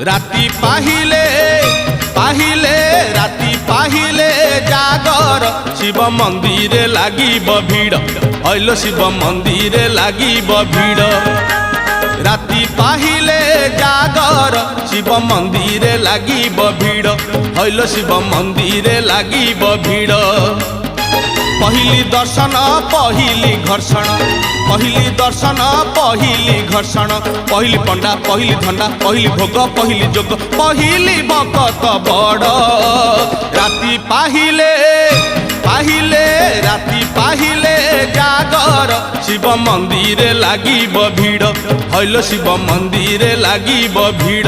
राति पाहिले पाहिले राति पाहिले जागर शिव मंदिर लागिब भीड़ हइलो शिव मंदिर लागिब भीड़ राति पाहिले जागर शिव मंदिर लागिब भीड़ हइलो शिव मंदिर लागिब भीड़ पहिली दर्शन पहिली घर्षण पहिली दर्शन पहिली घर्षण पहिली पंडा पहिली धंडा पहिली भोग पहिली जोग पहिली भक्त बड़ राति पाहिले पाहिले राति पाहिले जागर शिव मंदिर लागिब भीड़ हइलो शिव मंदिर लागिब भीड़।